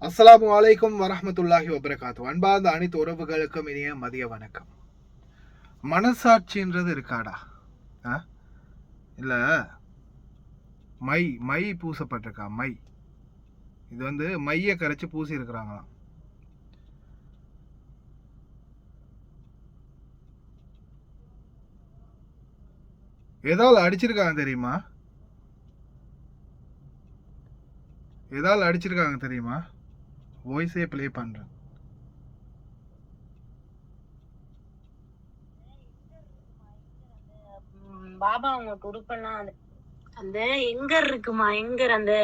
அஸ்ஸலாமு அலைக்கும் வரஹ்மத்துல்லாஹி வபரகாத்து. அன்பார்ந்த அனைத்து உறவுகளுக்கும் இனிய மதிய வணக்கம். மனசாட்சின்றது இருக்காடா? இல்ல மை மை பூசப்பட்டிருக்கா? மை இது மைய கரைச்சி பூசி இருக்கிறாங்களாம். எதால அடிச்சிருக்காங்க தெரியுமா? எதால அடிச்சிருக்காங்க தெரியுமா? வாய்ஸே ப்ளே பண்றேன். பாபா அவங்க உறுப்பெல்லாம் அந்த எங்கர் இருக்குமா, எங்கர் அந்த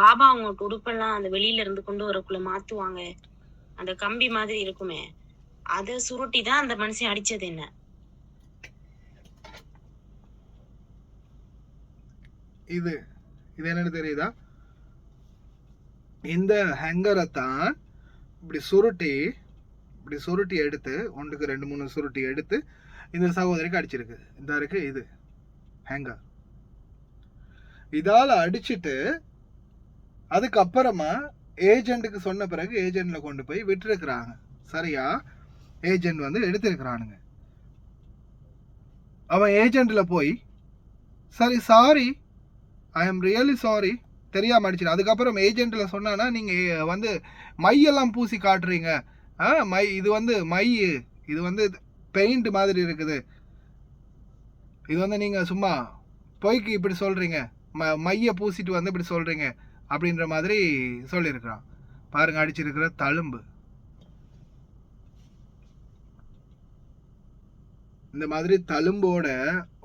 பாபா அவங்க உறுப்பெல்லாம் அந்த வெளியில இருந்து கொண்டு வரக்குள்ள மாத்துவாங்க, அந்த கம்பி மாதிரி இருக்குமே, அத சுருட்டி தான் அந்த மனுஷன் அடிச்சது. என்ன இது இது என்னன்னு தெரியுதா? இந்த ஹேங்கரை தான் இப்படி சுருட்டி எடுத்து, ஒன்றுக்கு 2-3 சுருட்டி எடுத்து இந்த சகோதரிக்கு அடிச்சிருக்கு. இந்த இருக்கு இது ஹேங்கர். இதால அடிச்சுட்டு அதுக்கப்புறமா ஏஜென்ட்டுக்கு சொன்ன பிறகு ஏஜென்ட்ல கொண்டு போய் விட்டுருக்குறாங்க. சரியா? ஏஜென்ட் எடுத்திருக்கிறானுங்க. அவன் ஏஜென்ட்ல போய் சரி sorry, I am really sorry, தெரியாம அடிச்சிடு. அதுக்கப்புறம் ஏஜென்ட்ல சொன்னானா, நீங்க மையெல்லாம் பூசி காட்டுறீங்க, மை இது மை இது பெயிண்ட் மாதிரி இருக்குது, இது நீங்க சும்மா பொய்க்கு இப்படி சொல்றீங்க, மைய பூசிட்டு இப்படி சொல்றீங்க அப்படின்ற மாதிரி சொல்லியிருக்கிறான். பாருங்க அடிச்சிருக்கிற தழும்பு. இந்த மாதிரி தழும்போட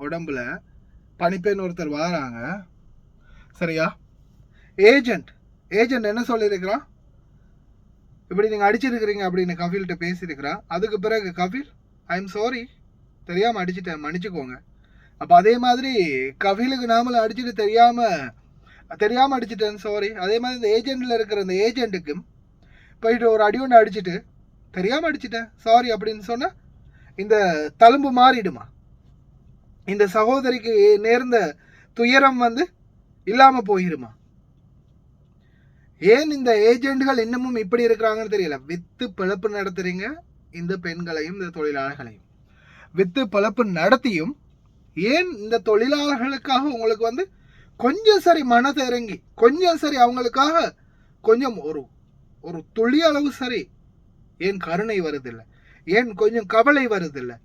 உடம்புல பனிப்பெண் ஒருத்தர் வராங்க. சரியா? ஏஜென்ட் என்ன சொல்லியிருக்கிறான்? இப்படி நீங்க அடிச்சிருக்கிறீங்க அப்படின்னு கபில்கிட்ட பேசியிருக்கிறான். அதுக்கு பிறகு கபில், ஐ எம் சாரி, தெரியாம அடிச்சுட்டேன், மன்னிச்சுக்கோங்க. அப்ப அதே மாதிரி கபிலுக்கு நாமள அடிச்சுட்டு தெரியாம அடிச்சுட்டேன், சாரி. அதே மாதிரி இந்த ஏஜென்ட்ல இருக்கிற இந்த ஏஜென்ட்டுக்கும் போயிட்டு ஒரு அடி ஒன்று அடிச்சுட்டு தெரியாம அடிச்சுட்டேன் சாரி அப்படின்னு சொன்னா இந்த தழும்பு மாறிடுமா? இந்த சகோதரிக்கு நேர்ந்த துயரம் இல்லாம போயிருமா? ஏன் இந்த ஏஜென்ட்கள் இன்னமும் இப்படி இருக்கிறாங்கன்னு தெரியல. வித்து பிழப்பு நடத்துறீங்க இந்த பெண்களையும் இந்த தொழிலாளர்களையும். வித்து பிழப்பு நடத்தியும் ஏன் இந்த தொழிலாளர்களுக்காக உங்களுக்கு கொஞ்சம் சரி மனதை இறங்கி, கொஞ்சம் சரி அவங்களுக்காக கொஞ்சம் ஒரு துளி அளவு சரி ஏன் கருணை வருதில்லை? ஏன் கொஞ்சம் கவலை வருதில்லை?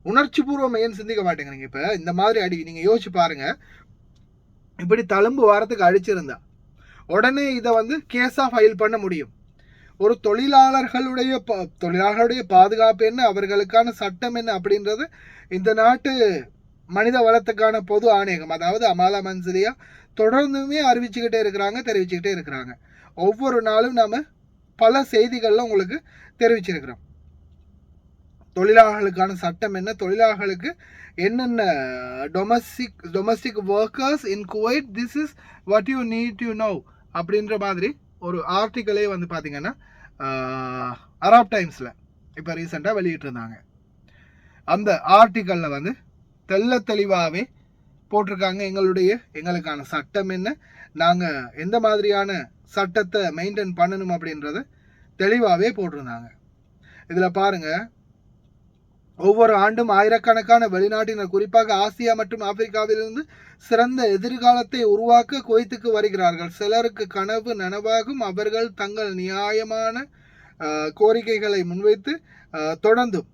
உணர்ச்சி பூர்வம் ஏன் சிந்திக்க மாட்டேங்கிறீங்க? இப்ப இந்த மாதிரி நீங்க யோசிச்சு பாருங்க. இப்படி தழும்பு வாரத்துக்கு அடிச்சிருந்தா உடனே இதை கேஸா ஃபைல் பண்ண முடியும். ஒரு தொழிலாளர்களுடைய பாதுகாப்பு என்ன, அவர்களுக்கான சட்டம் என்ன அப்படின்றது இந்த நாட்டு மனித வளத்துக்கான பொது ஆணையகம், அதாவது அமாலா மன்சிலியா தொடர்ந்துமே அறிவிச்சுக்கிட்டே இருக்கிறாங்க, தெரிவிச்சுக்கிட்டே இருக்கிறாங்க. ஒவ்வொரு நாளும் நாம பல செய்திகள்ல உங்களுக்கு தெரிவிச்சிருக்கிறோம். தொழிலாளர்களுக்கான சட்டம் என்ன, தொழிலாளர்களுக்கு என்னென்ன domestic workers in Kuwait, this is what you need to know அப்படின்ற மாதிரி ஒரு ஆர்டிக்கலே பார்த்தீங்கன்னா அராப் டைம்ஸில் இப்போ ரீசெண்டாக வெளியிட்டிருந்தாங்க. அந்த ஆர்டிக்கலில் தெள்ள தெளிவாகவே போட்டிருக்காங்க எங்களுக்கான சட்டம் என்ன, நாங்கள் எந்த மாதிரியான சட்டத்தை மெயின்டைன் பண்ணணும் அப்படின்றத தெளிவாகவே போட்டிருந்தாங்க. இதில் பாருங்கள், ஒவ்வொரு ஆண்டும் ஆயிரக்கணக்கான வெளிநாட்டினர், குறிப்பாக ஆசியா மற்றும் ஆப்பிரிக்காவிலிருந்து சிறந்த எதிர்காலத்தை உருவாக்க குவைத்துக்கு வருகிறார்கள். சிலருக்கு கனவு நனவாகும். அவர்கள் தங்கள் நியாயமான கோரிக்கைகளை முன்வைத்து தொடர்ந்தும்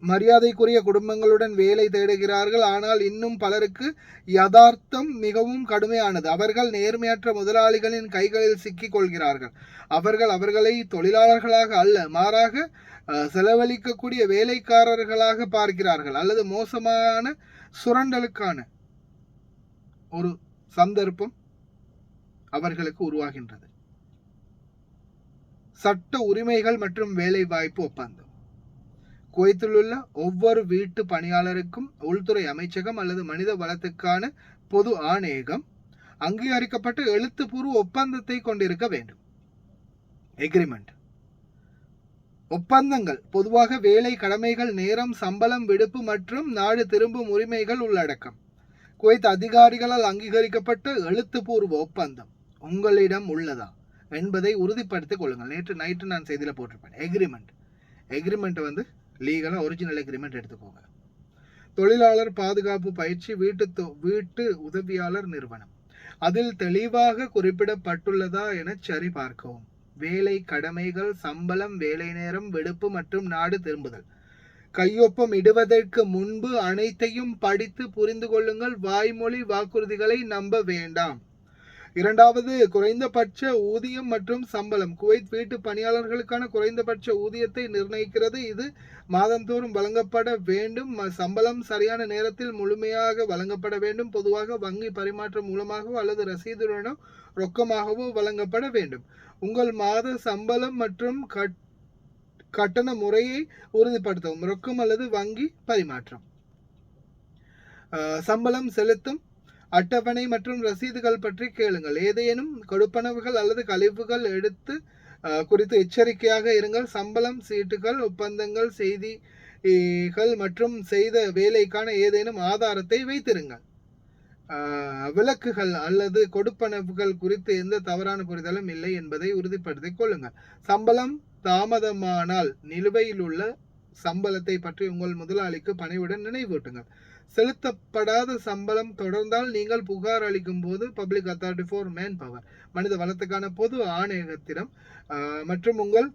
மரியாதைக்குரிய குடும்பங்களுடன் வேலை தேடுகிறார்கள். ஆனால் இன்னும் பலருக்கு யதார்த்தம் மிகவும் கடுமையானது. அவர்கள் நேர்மையற்ற முதலாளிகளின் கைகளில் சிக்கிக் கொள்கிறார்கள். அவர்களை தொழிலாளர்களாக அல்ல, மாறாக செலவழிக்கக்கூடிய வேலைக்காரர்களாக பார்க்கிறார்கள். அல்லது மோசமான சுரண்டலுக்கான ஒரு சந்தர்ப்பம் அவர்களுக்கு உருவாகின்றது. சட்ட உரிமைகள் மற்றும் வேலை வாய்ப்பு ஒப்பந்தம். குவைத்தில் உள்ள ஒவ்வொரு வீட்டு பணியாளருக்கும் உள்துறை அமைச்சகம் அல்லது மனித வளத்துக்கான பொது ஆணையகம் அங்கீகரிக்கப்பட்ட எழுத்துப்பூர்வ ஒப்பந்தத்தை கொண்டிருக்க வேண்டும். எக்ரிமெண்ட். ஒப்பந்தங்கள் பொதுவாக வேலை கடமைகள், நேரம், சம்பளம், விடுப்பு மற்றும் நாடு திரும்பும் உரிமைகள் உள்ளடக்கம். குவைத் அதிகாரிகளால் அங்கீகரிக்கப்பட்ட எழுத்துப்பூர்வ ஒப்பந்தம் உங்களிடம் உள்ளதா? என்பதை உறுதிப்படுத்திக் கொள்ளுங்கள். நேற்று நைட்டு நான் செய்தியில் போட்டிருப்பேன். எக்ரிமெண்ட் வந்து லீகலாக ஒரிஜினல் எக்ரிமெண்ட் எடுத்துக்கோங்க. தொழிலாளர் பாதுகாப்பு பயிற்சி வீட்டு உதவியாளர் நிறுவனம், அதில் தெளிவாக குறிப்பிடப்பட்டுள்ளதா என சரி பார்க்கவும். வேலை கடமைகள், சம்பளம், வேலை நேரம், விடுப்பு மற்றும் நாடு திரும்புதல். கையொப்பம் இடுவதற்கு முன்பு அனைத்தையும் படித்து புரிந்து கொள்ளுங்கள். வாய்மொழி வாக்குறுதிகளை நம்ப வேண்டாம். இரண்டாவது, குறைந்தபட்ச ஊதியம் மற்றும் சம்பளம். குவைத் வீட்டு பணியாளர்களுக்கான குறைந்தபட்ச ஊதியத்தை நிர்ணயிக்கிறது. இது மாதந்தோறும் வழங்கப்பட வேண்டும். சம்பளம் சரியான நேரத்தில் முழுமையாக வழங்கப்பட வேண்டும். பொதுவாக வங்கி பரிமாற்றம் மூலமாகவோ அல்லது ரசீதுடனோ ரொக்கமாகவோ வழங்கப்பட வேண்டும். உங்கள் மாத சம்பளம் மற்றும் கட்டண முறையை உறுதிப்படுத்தவும். ரொக்கம் அல்லது வங்கி பரிமாற்றம். சம்பளம் செலுத்தும் அட்டவணை மற்றும் ரசீதுகள் பற்றி கேளுங்கள். ஏதேனும் கொடுப்பனவுகள் அல்லது கழிவுகள் எடுத்து குறித்து எச்சரிக்கையாக இருங்கள். சம்பளம் சீட்டுகள், ஒப்பந்தங்கள், செய்திகள் மற்றும் செய்த வேலைக்கான ஏதேனும் ஆதாரத்தை வைத்திருங்கள். விலக்குகள் அல்லது கொடுப்பனவுகள் குறித்து எந்த தவறான புரிதலும் இல்லை என்பதை உறுதிப்படுத்திக் கொள்ளுங்கள். சம்பளம் தாமதமானால் நிலுவையில் உள்ள சம்பளத்தை பற்றி உங்கள் முதலாளிக்கு பணிவுடன் நினைவூட்டுங்கள். செலுத்தப்படாத சம்பளம் தொடர்ந்தால் நீங்கள் புகார் அளிக்கும் போது public authority for man power, மனித வளத்துக்கான பொது ஆணையகத்திடம் மற்றும் உங்கள்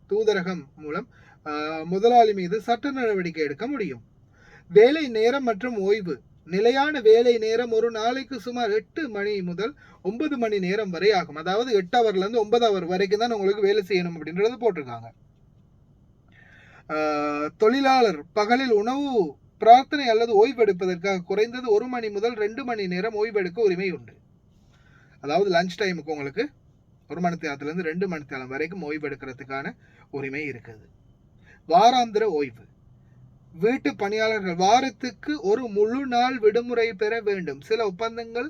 தூதரகம் மூலம் முதலாளி மீது சட்ட நடவடிக்கை எடுக்க முடியும். வேலை நேரம் மற்றும் ஓய்வு. நிலையான வேலை நேரம் ஒரு நாளைக்கு சுமார் 8 மணி முதல் 9 மணி நேரம் வரை ஆகும். அதாவது 8 ஹவர்ல இருந்து 9 ஹவர் வரைக்கும் தான் உங்களுக்கு வேலை செய்யணும் அப்படின்றது போட்டிருக்காங்க. தொழிலாளர் பகலில் உணவு, பிரார்த்தனை அல்லது ஓய்வு எடுப்பதற்காக குறைந்தது 1 மணி முதல் 2 மணி நேரம் ஓய்வெடுக்க உரிமை உண்டு. அதாவது லஞ்ச் டைமுக்கு உங்களுக்கு 1 மணி நேரத்திலிருந்து 2 மணி நேரம் வரைக்கும் ஓய்வு எடுக்கிறதுக்கான உரிமை இருக்குது. வாராந்திர ஓய்வு. வீட்டு பணியாளர்கள் வாரத்துக்கு ஒரு முழு நாள் விடுமுறை பெற வேண்டும். சில ஒப்பந்தங்கள்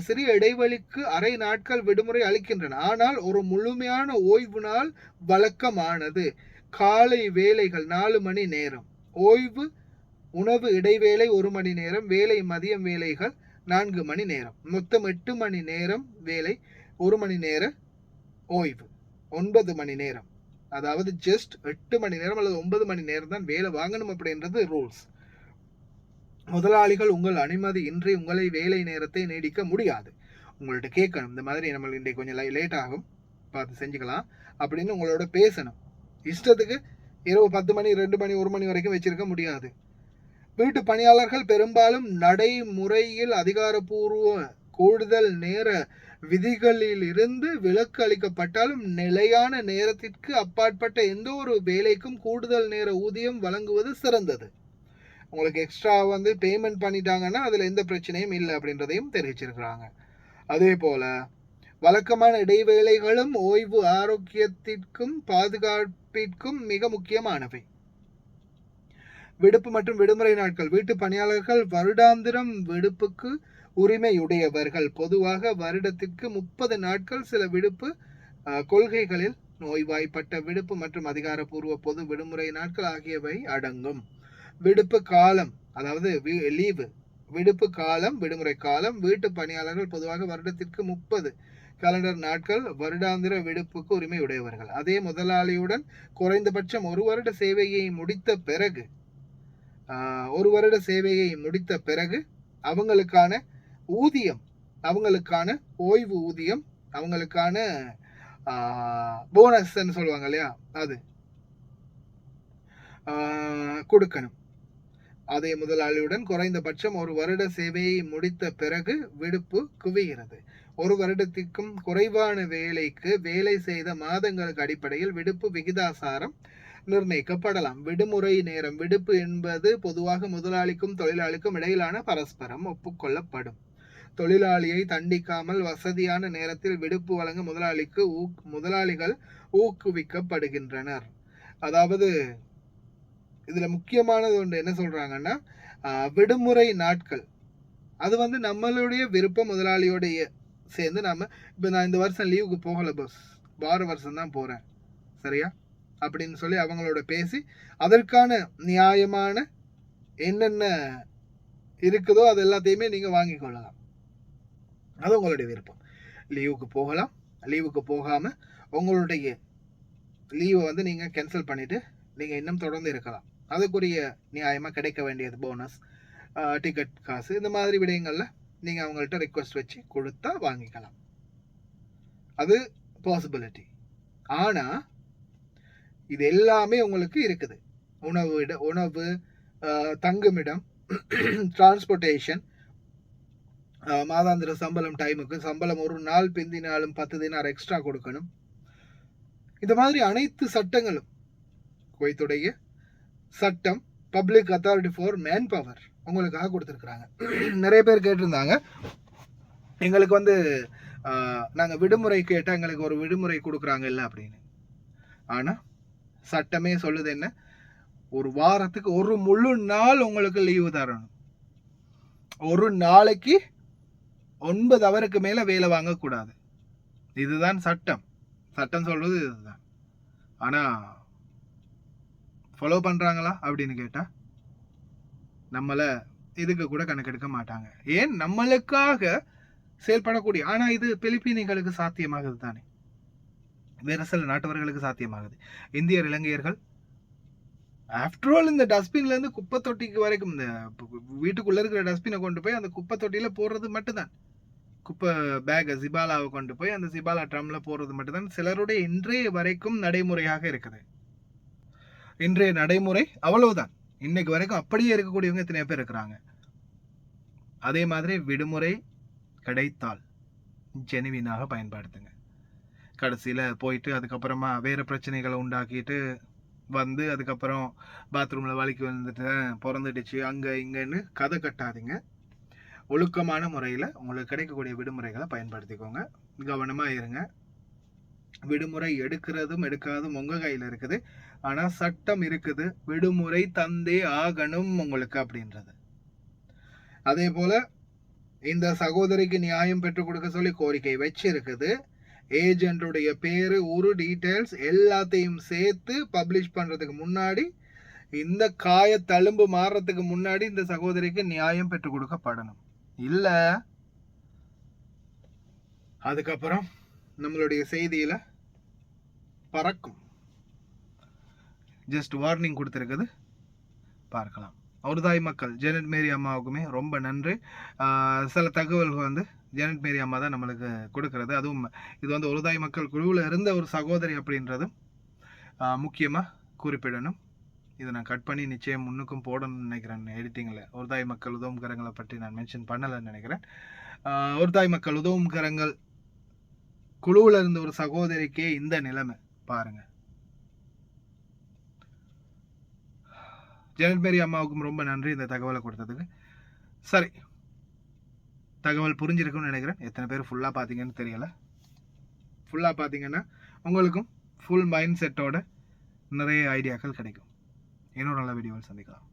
சிறிய இடைவெளிக்கு அரை நாட்கள் விடுமுறை அளிக்கின்றன. ஆனால் ஒரு முழுமையான ஓய்வு நாள் வழக்கமானது. காலை வேலைகள் 4 மணி நேரம் ஓய்வு, உணவு இடைவேளை 1 மணி நேரம், வேலை மதியம் வேலைகள் 4 மணி நேரம், மொத்தம் 8 மணி நேரம் வேலை, 1 மணி நேர ஓய்வு, 9 மணி நேரம். அதாவது ஜஸ்ட் 8 மணி நேரம் அல்லது 9 மணி நேரம் தான் வேலை வாங்கணும் அப்படின்றது ரூல்ஸ். முதலாளிகள் உங்கள் அனுமதி இன்றி உங்களை வேலை நேரத்தை நீடிக்க முடியாது. உங்கள்ட்ட கேட்கணும், இந்த மாதிரி நம்ம இன்றைக்கு கொஞ்சம் லேட் ஆகும், பார்த்து செஞ்சுக்கலாம் அப்படின்னு உங்களோட பேசணும். இஷ்டத்துக்கு இரவு 10 மணி 2 மணி 1 மணி வரைக்கும் வச்சிருக்க முடியாது. வீட்டு பணியாளர்கள் பெரும்பாலும் நடைமுறையில் அதிகாரப்பூர்வ கூடுதல் நேர விதிகளில் இருந்து விலக்கு அளிக்கப்பட்டாலும் நிலையான நேரத்திற்கு அப்பாற்பட்ட எந்த ஒரு வேலைக்கும் கூடுதல் நேர ஊதியம் வழங்குவது சிறந்தது. உங்களுக்கு எக்ஸ்ட்ரா வந்து பேமெண்ட் பண்ணிட்டாங்கன்னா அதுல எந்த பிரச்சனையும் இல்லை அப்படின்றதையும் தெரிவிச்சிருக்கிறாங்க. அதே போல வழக்கமான இடைவேளைகளும் ஓய்வு ஆரோக்கியத்திற்கும் பாதுகாப்பிற்கும் மிக முக்கியமானவை. விடுப்பு மற்றும் விடுமுறை நாட்கள். வீட்டு பணியாளர்கள் வருடாந்திரம் விடுப்புக்கு உரிமையுடையவர்கள். பொதுவாக வருடத்திற்கு 30 நாட்கள். சில விடுப்பு கொள்கைகளில் நோய்வாய்ப்பட்ட விடுப்பு மற்றும் அதிகாரப்பூர்வ பொது விடுமுறை நாட்கள் ஆகியவை அடங்கும். விடுப்பு காலம், அதாவது லீவு, விடுப்பு காலம், விடுமுறை காலம். வீட்டு பணியாளர்கள் பொதுவாக வருடத்திற்கு 30 கேலண்டர் நாட்கள் வருடாந்திர விடுப்புக்கு உரிமை உடையவர்கள். அதே முதலாளியுடன் குறைந்தபட்சம் 1 வருட சேவையை முடித்த பிறகு அவங்களுக்கான ஊதியம், அவங்களுக்கான ஓய்வு ஊதியம், அவங்களுக்கான போனஸ் சொல்லுவாங்க இல்லையா, அது கொடுக்கணும். அதே முதலாளியுடன் குறைந்தபட்சம் 1 வருட சேவையை முடித்த பிறகு விடுப்பு குவிகிறது. 1 வருடத்திற்கும் குறைவான வேலைக்கு வேலை செய்த மாதங்களுக்கு அடிப்படையில் விடுப்பு விகிதாசாரம் நிர்ணயிக்கப்படலாம். விடுமுறை நேரம். விடுப்பு என்பது பொதுவாக முதலாளிக்கும் தொழிலாளிக்கும் இடையிலான பரஸ்பரம் ஒப்புக்கொள்ளப்படும். தொழிலாளியை தண்டிக்காமல் வசதியான நேரத்தில் விடுப்பு வழங்க முதலாளிகள் ஊக்குவிக்கப்படுகின்றனர். அதாவது இதுல முக்கியமானது ஒன்று என்ன சொல்றாங்கன்னா, விடுமுறை நாட்கள் அது வந்து நம்மளுடைய விருப்பம். முதலாளியோடைய சேர்ந்து நம்ம இப்போ நான் இந்த வருஷம் லீவுக்கு போகல பஸ், வார வருஷம் தான் போறேன் சரியா அப்படின்னு சொல்லி அவங்களோட பேசி அதற்கான நியாயமான என்னென்ன இருக்குதோ அது எல்லாத்தையுமே நீங்க வாங்கி கொள்ளலாம். அது உங்களுடைய விருப்பம். லீவுக்கு போகலாம், லீவுக்கு போகாமல் உங்களுடைய லீவை வந்து நீங்கள் கேன்சல் பண்ணிவிட்டு நீங்கள் இன்னும் தொடர்ந்து இருக்கலாம். அதுக்குரிய நியாயமாக கிடைக்க வேண்டியது போனஸ், டிக்கெட் காசு, இந்த மாதிரி விடயங்களில் நீங்கள் அவங்கள்ட்ட ரிக்வெஸ்ட் வச்சு கொடுத்தா வாங்கிக்கலாம். அது பாசிபிலிட்டி. ஆனால் இது எல்லாமே உங்களுக்கு இருக்குது. உணவு, தங்குமிடம், டிரான்ஸ்போர்ட்டேஷன், மாதாந்திர சம்பளம், டைமுக்கு சம்பளம், ஒரு நாள் பிந்தினாலும் 10 தினார் எக்ஸ்ட்ரா கொடுக்கணும். இந்த மாதிரி அனைத்து சட்டங்களும் குவைத்துடைய சட்டம், public authority for man power உங்களுக்காக கொடுத்துருக்குறாங்க. நிறைய பேர் கேட்டிருந்தாங்க, எங்களுக்கு வந்து நாங்கள் விடுமுறை கேட்டால் எங்களுக்கு ஒரு விடுமுறை கொடுக்குறாங்க இல்லை அப்படின்னு. ஆனால் சட்டமே சொல்லுது என்ன, ஒரு வாரத்துக்கு ஒரு முழு நாள் உங்களுக்கு லீவு தரணும். ஒரு நாளைக்கு 9 ஹவருக்கு மேலே வேலை வாங்கக்கூடாது. இதுதான் சட்டம். சட்டம் சொல்றது இதுதான். ஆனால் ஃபாலோ பண்ணுறாங்களா அப்படின்னு கேட்டால் நம்மளை இதுக்கு கூட கணக்கெடுக்க மாட்டாங்க. ஏன், நம்மளுக்காக செயல்படக்கூடிய. ஆனால் இது பிலிப்பீனிகளுக்கு சாத்தியமாகுது தானே, வேறு சில நாட்டவர்களுக்கு சாத்தியமாகுது. இந்தியர், இலங்கையர்கள் ஆஃப்டர் ஆல் இந்த டஸ்ட்பின்லேருந்து குப்பை தொட்டிக்கு வரைக்கும், இந்த வீட்டுக்குள்ளே இருக்கிற டஸ்ட்பினை கொண்டு போய் அந்த குப்பை தொட்டியில் போடுறது மட்டும்தான். குப்பை பேக்கை சிபாலாவை கொண்டு போய் அந்த சிபாலா ட்ரம்மில் போடுறது மட்டும்தான் சிலருடைய இன்றைய வரைக்கும் நடைமுறையாக இருக்குது. இன்றைய நடைமுறை அவ்வளவுதான். இன்னைக்கு வரைக்கும் அப்படியே இருக்கக்கூடியவங்க எத்தனை பேர் இருக்கிறாங்க. அதே மாதிரி விடுமுறை கிடைத்தால் ஜெனுவினாக பயன்படுத்துங்க. கடைசியில் போயிட்டு அதுக்கப்புறமா வேறு பிரச்சனைகளை உண்டாக்கிட்டு வந்து அதுக்கப்புறம் பாத்ரூமில் வலிக்கு வந்துட்டு பிறந்துடுச்சு அங்கே இங்கேன்னு கதை கட்டாதீங்க. ஒழுக்கமான முறையில் உங்களுக்கு கிடைக்கக்கூடிய விடுமுறைகளை பயன்படுத்திக்கோங்க. கவனமாக இருங்க. விடுமுறை எடுக்கிறதும் எடுக்காதும் உங்கள் கையில் இருக்குது. ஆனால் சட்டம் இருக்குது, விடுமுறை தந்தே ஆகணும் உங்களுக்கு அப்படின்றது. அதே போல் இந்த சகோதரிக்கு நியாயம் பெற்றுக் கொடுக்க சொல்லி கோரிக்கை வச்சிருக்குது. ஏஜென்ட்டுடைய பேர், ஒரு டீட்டெயில்ஸ் எல்லாத்தையும் சேர்த்து பப்ளிஷ் பண்ணுறதுக்கு முன்னாடி, இந்த காய தழும்பு மாறுறதுக்கு முன்னாடி இந்த சகோதரிக்கு நியாயம் பெற்றுக் கொடுக்கப்படணும். இல்லை அதுக்கப்புறம் நம்மளுடைய செய்தியில் பறக்கும். ஜஸ்ட் வார்னிங் கொடுத்துருக்குது, பார்க்கலாம். ஒருதாய் மக்கள் ஜெனட் மேரி அம்மாவுக்குமே ரொம்ப நன்றி. சில தகவல்கள் வந்து ஜெனட் மேரி அம்மா தான் நம்மளுக்கு கொடுக்கறது. அதுவும் இது வந்து ஒருதாய் மக்கள் குழுவில் இருந்த ஒரு சகோதரி அப்படின்றதும் முக்கியமாக குறிப்பிடணும். இதை நான் கட் பண்ணி நிச்சயம் முன்னுக்கும் போடணும்னு நினைக்கிறேன் எடிட்டிங்கில். ஒருதாய் மக்கள் உதவும் கரங்களை பற்றி நான் மென்ஷன் பண்ணலைன்னு நினைக்கிறேன். ஒருதாய் மக்கள் உதவும் கரங்கள் குழுவில் இருந்த ஒரு சகோதரிக்கே இந்த நிலைமை பாருங்கள். ஜெனட் மேரி அம்மாவுக்கும் ரொம்ப நன்றி இந்த தகவலை கொடுத்ததுக்கு. சரி, தகவல் புரிஞ்சிருக்குன்னு நினைக்கிறேன். எத்தனை பேர் ஃபுல்லாக பார்த்தீங்கன்னு தெரியல. ஃபுல்லாக பார்த்தீங்கன்னா உங்களுக்கும் ஃபுல் மைண்ட் செட்டோட நிறைய ஐடியாக்கள் கிடைக்கும். இன்னொரு நல்ல வீடியோவில் சந்திக்கலாம்.